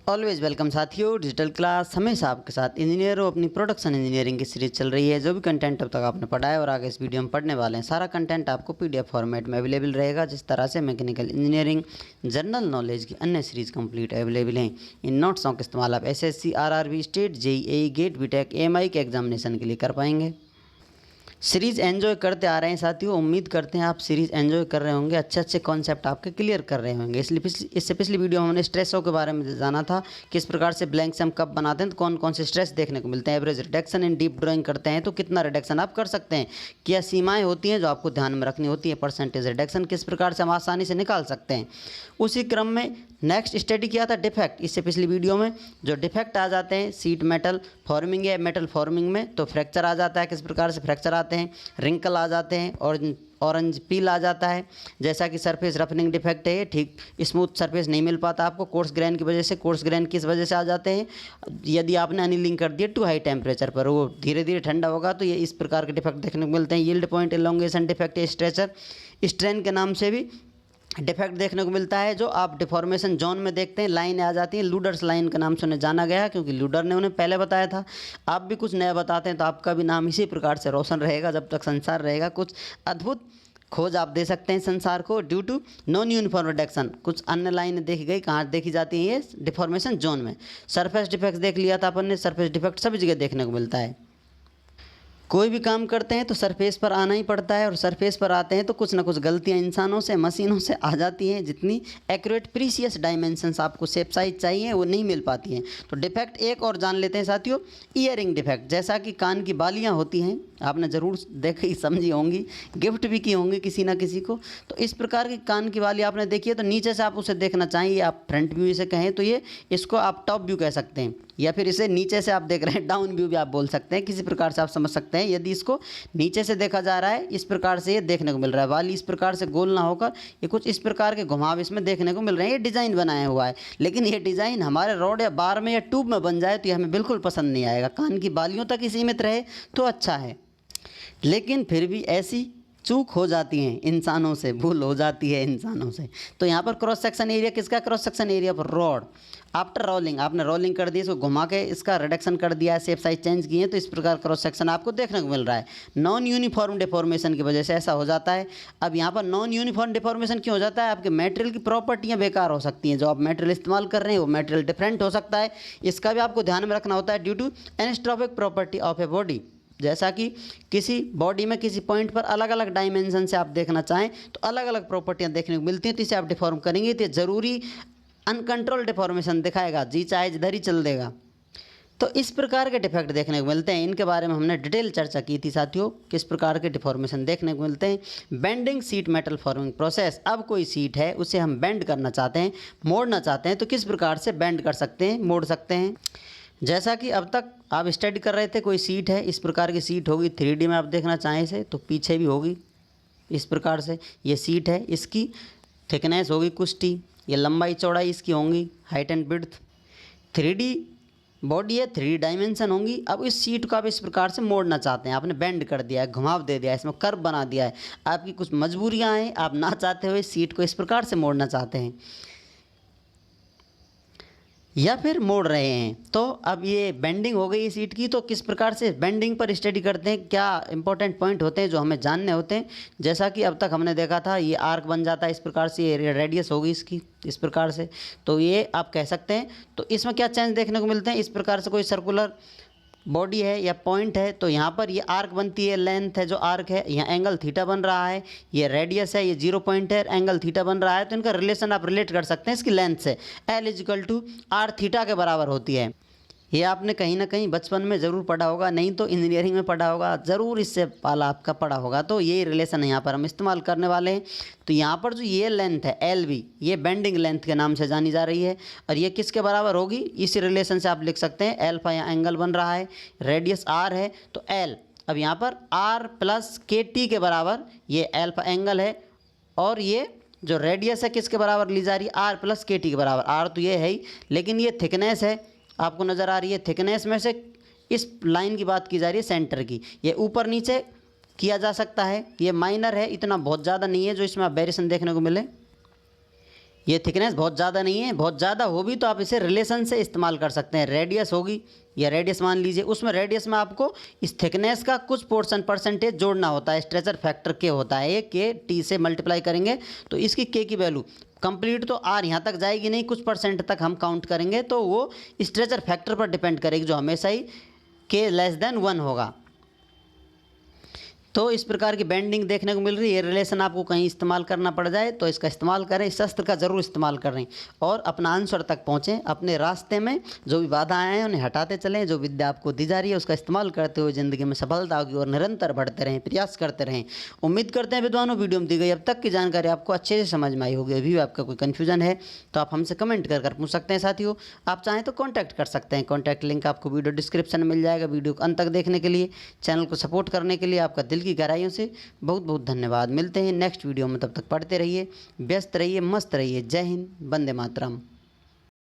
Always welcome साथियों, digital class हमेशा आपके साथ। इंजीनियर हो, अपनी प्रोडक्शन इंजीनियरिंग की सीरीज चल रही है। जो भी कंटेंट अब तक आपने पढ़ा है और आगे इस वीडियो में पढ़ने वाले हैं, सारा कंटेंट आपको पीडीएफ फॉर्मेट में अवेलेबल रहेगा। जिस तरह से मैकेनिकल इंजीनियरिंग जनरल नॉलेज की अन्य सीरीज कंप्लीट अवेलेबल हैं। इन नोट्सों का इस्तेमाल आप SSC, RRB, state, JEE, GATE, BTech, AMI के एग्जामिनेशन के लिए कर पाएंगे। सीरीज़ एंजॉय करते आ रहे हैं साथियों। उम्मीद करते हैं आप सीरीज़ एंजॉय कर रहे होंगे, अच्छे अच्छे कॉन्सेप्ट आपके क्लियर कर रहे होंगे। इसलिए इससे पिछली वीडियो में हमने स्ट्रेसों के बारे में जाना था, किस प्रकार से ब्लैंक से हम कब बनाते हैं, तो कौन कौन से स्ट्रेस देखने को मिलते हैं। Average reduction in deep drawing करते हैं तो कितना रिडक्शन आप कर सकते हैं, क्या सीमाएँ होती हैं जो आपको ध्यान में रखनी होती है। परसेंटेज रिडक्शन किस प्रकार से हम आसानी से निकाल सकते हैं। उसी क्रम में नेक्स्ट स्टडी किया था डिफेक्ट। इससे पिछली वीडियो में जो डिफेक्ट आ जाते हैं सीट मेटल फॉर्मिंग या मेटल फॉर्मिंग में, तो फ्रैक्चर आ जाता है। किस प्रकार से फ्रैक्चर आते हैं, रिंकल आ जाते हैं, ऑरेंज पील आ जाता है। जैसा कि सरफेस रफनिंग डिफेक्ट है, ठीक स्मूथ सरफेस नहीं मिल पाता आपको कोर्स ग्रेन की वजह से। कोर्स ग्रेन किस वजह से आ जाते हैं, यदि आपने अनिलिंग कर दिया टू हाई टेम्परेचर पर, वो धीरे धीरे ठंडा होगा तो ये इस प्रकार के डिफेक्ट देखने को मिलते हैं। Yield point elongation defect, stretcher strain के नाम से भी डिफेक्ट देखने को मिलता है, जो आप डिफॉर्मेशन जोन में देखते हैं। लाइन आ जाती है, लूडर्स लाइन के नाम से उन्हें जाना गया क्योंकि लूडर ने उन्हें पहले बताया था। आप भी कुछ नया बताते हैं तो आपका भी नाम इसी प्रकार से रोशन रहेगा जब तक संसार रहेगा। कुछ अद्भुत खोज आप दे सकते हैं संसार को। Due to non uniform reduction, कुछ अन्य लाइनें देखी गई, कहाँ देखी जाती हैं, ये डिफॉर्मेशन जोन में। सरफेस डिफेक्ट देख लिया था अपन ने, सरफेस डिफेक्ट सभी जगह देखने को मिलता है। कोई भी काम करते हैं तो सरफेस पर आना ही पड़ता है, और सरफेस पर आते हैं तो कुछ ना कुछ गलतियां इंसानों से, मशीनों से आ जाती हैं। जितनी एक्यूरेट प्रीसियस डायमेंशंस आपको शेप साइज चाहिए वो नहीं मिल पाती हैं। तो डिफेक्ट एक और जान लेते हैं साथियों, ईयरिंग डिफेक्ट। जैसा कि कान की बालियां होती हैं, आपने ज़रूर देखी समझी होंगी, गिफ्ट भी की होंगी किसी ना किसी को। तो इस प्रकार की कान की बाली आपने देखी है तो नीचे से आप उसे देखना चाहिए। आप फ्रंट व्यू इसे कहें तो ये, इसको आप टॉप व्यू कह सकते हैं, या फिर इसे नीचे से आप देख रहे हैं डाउन व्यू भी आप बोल सकते हैं। किसी प्रकार से आप समझ सकते हैं। यदि इसको नीचे से देखा जा रहा है, इस प्रकार से ये देखने को मिल रहा है। वाली इस प्रकार से गोल ना होकर ये कुछ इस प्रकार के घुमाव इसमें देखने को मिल रहे हैं। ये डिज़ाइन बनाया हुआ है, लेकिन ये डिज़ाइन हमारे रोड या बार में या ट्यूब में बन जाए तो ये हमें बिल्कुल पसंद नहीं आएगा। कान की बालियों तक ही सीमित रहे तो अच्छा है, लेकिन फिर भी ऐसी चूक हो जाती हैं इंसानों से, भूल हो जाती है इंसानों से। तो यहाँ पर क्रॉस सेक्शन एरिया किसका, क्रॉस सेक्शन एरिया पर रॉड आफ्टर रोलिंग, आपने रोलिंग कर दी, इसको घुमा के इसका रिडक्शन कर दिया है, शेप साइज चेंज किए हैं, तो इस प्रकार क्रॉस सेक्शन आपको देखने को मिल रहा है। नॉन यूनिफॉर्म डिफॉर्मेशन की वजह से ऐसा हो जाता है। अब यहाँ पर नॉन यूनिफॉर्म डिफॉर्मेशन क्यों हो जाता है, आपके मटेरियल की प्रॉपर्टियाँ बेकार हो सकती हैं। जो आप मटेरियल इस्तेमाल कर रहे हैं वो मटेरियल डिफरेंट हो सकता है, इसका भी आपको ध्यान में रखना होता है। Due to anisotropic property of a body, जैसा कि किसी बॉडी में किसी पॉइंट पर अलग अलग डायमेंशन से आप देखना चाहें तो अलग अलग प्रॉपर्टियां देखने को मिलती हैं, तो इसे आप डिफॉर्म करेंगे तो ज़रूरी अनकंट्रोल डिफॉर्मेशन दिखाएगा, जी चाहे जिधर ही चल देगा। तो इस प्रकार के डिफेक्ट देखने को मिलते हैं। इनके बारे में हमने डिटेल चर्चा की थी साथियों, किस प्रकार के डिफॉर्मेशन देखने को मिलते हैं। Bending seat metal forming process, अब कोई सीट है उसे हम बेंड करना चाहते हैं, मोड़ना चाहते हैं, तो किस प्रकार से बेंड कर सकते हैं, मोड़ सकते हैं। जैसा कि अब तक आप स्टडी कर रहे थे, कोई सीट है, इस प्रकार की सीट होगी। 3D में आप देखना चाहें इसे तो पीछे भी होगी इस प्रकार से। ये सीट है, इसकी थिकनेस होगी कुछ टी, ये लंबाई चौड़ाई इसकी होंगी, height and width. 3D body है, 3D डायमेंशन होंगी। अब इस सीट को आप इस प्रकार से मोड़ना चाहते हैं, आपने बेंड कर दिया है, घुमाव दे दिया है, इसमें कर्व बना दिया है। आपकी कुछ मजबूरियाँ हैं, आप ना चाहते हुए सीट को इस प्रकार से मोड़ना चाहते हैं या फिर मोड़ रहे हैं। तो अब ये बेंडिंग हो गई सीट की, तो किस प्रकार से बेंडिंग पर स्टडी करते हैं, क्या इंपॉर्टेंट पॉइंट होते हैं जो हमें जानने होते हैं। जैसा कि अब तक हमने देखा था, ये आर्क बन जाता है इस प्रकार से, ये रेडियस होगी इसकी इस प्रकार से, तो ये आप कह सकते हैं। तो इसमें क्या चेंज देखने को मिलते हैं, इस प्रकार से कोई सर्कुलर बॉडी है या पॉइंट है तो यहाँ पर ये आर्क बनती है, लेंथ है जो आर्क है, यहाँ एंगल थीटा बन रहा है, ये रेडियस है, ये 0 पॉइंट है, एंगल थीटा बन रहा है। तो इनका रिलेशन आप रिलेट कर सकते हैं इसकी लेंथ से। L = r थीटा के बराबर होती है। ये आपने कहीं ना कहीं बचपन में ज़रूर पढ़ा होगा, नहीं तो इंजीनियरिंग में पढ़ा होगा, ज़रूर इससे पाला आपका पढ़ा होगा। तो ये रिलेशन यहाँ पर हम इस्तेमाल करने वाले हैं। तो यहाँ पर जो ये लेंथ है LB, ये बेंडिंग लेंथ के नाम से जानी जा रही है, और ये किसके बराबर होगी, इस रिलेशन से आप लिख सकते हैं। एल्फा यहाँ एंगल बन रहा है, रेडियस r है तो L, अब यहाँ पर r + KT के बराबर ये एल्फा एंगल है, और ये जो रेडियस है किसके बराबर ली जा रही है, r + KT के बराबर। r तो ये है ही, लेकिन ये थिकनेस है, आपको नज़र आ रही है। थिकनेस में से इस लाइन की बात की जा रही है सेंटर की, ये ऊपर नीचे किया जा सकता है, ये माइनर है, इतना बहुत ज़्यादा नहीं है जो इसमें आप वेरिएशन देखने को मिले। ये थिकनेस बहुत ज़्यादा नहीं है, बहुत ज़्यादा हो भी तो आप इसे रिलेशन से इस्तेमाल कर सकते हैं। रेडियस होगी या रेडियस मान लीजिए, उसमें रेडियस में आपको इस थिकनेस का कुछ परसेंटेज जोड़ना होता है। स्ट्रेचर फैक्टर के होता है, ये के टी से मल्टीप्लाई करेंगे तो इसकी के की वैल्यू कंप्लीट तो आर यहाँ तक जाएगी नहीं, कुछ परसेंट तक हम काउंट करेंगे तो वो स्ट्रेचर फैक्टर पर डिपेंड करेगी, जो हमेशा ही के लेस देन 1 होगा। तो इस प्रकार की बेंडिंग देखने को मिल रही है। ये रिलेशन आपको कहीं इस्तेमाल करना पड़ जाए तो इसका इस्तेमाल करें, इस शस्त्र का ज़रूर इस्तेमाल करें और अपना आंसर तक पहुँचें। अपने रास्ते में जो भी बाधाएं हैं उन्हें हटाते चलें। जो विद्या आपको दी जा रही है उसका इस्तेमाल करते हुए ज़िंदगी में सफलता होगी और निरंतर बढ़ते रहें, प्रयास करते रहें। उम्मीद करते हैं विद्वानों वीडियो में दी गई अब तक की जानकारी आपको अच्छे से समझ में आई होगी। अभी भी आपका कोई कन्फ्यूजन है तो आप हमसे कमेंट कर पूछ सकते हैं। साथियों, आप चाहें तो कॉन्टैक्ट कर सकते हैं। कॉन्टैक्ट लिंक आपको वीडियो डिस्क्रिप्शन में मिल जाएगा। वीडियो को अंत तक देखने के लिए, चैनल को सपोर्ट करने के लिए आपका दिल की गहराइयों से बहुत बहुत धन्यवाद। मिलते हैं नेक्स्ट वीडियो में, तब तक पढ़ते रहिए, व्यस्त रहिए, मस्त रहिए। जय हिंद, वंदे मातरम।